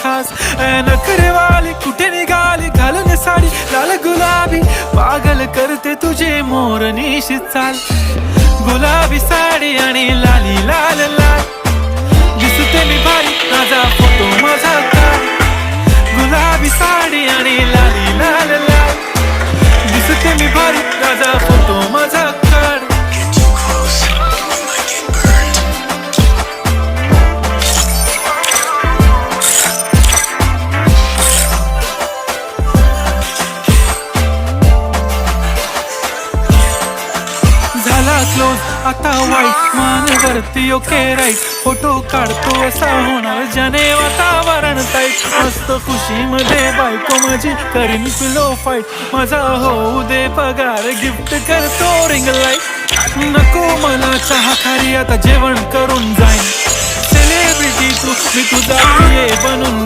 खास नखरेवाली कुठे निघाली घालून साडी लाल गुलाबी पागल करते तुझे मोरनीशी चाल गुलाबी साडी आणि लाली लाल लाल दिसते मी भारी माझा फोटो माझा काढ गुलाबी साडी आणि लाली लाल लाल दिसते मी भारी माझा फोटो माझा काढ झाला क्लोज आता वाईट मान वरती ओके राईट फोटो काढतो असा होणार ज्याने वातावरण टाईट मस्त खुशी मध्ये बायको माझी करीन पिलो फाईट माझा होऊ दे पगार गिफ्ट करतो रिंग लाईट नको मला चहा खारी आता जेवण करून जाईन सेलिब्रिटी तू मी तुझा बनून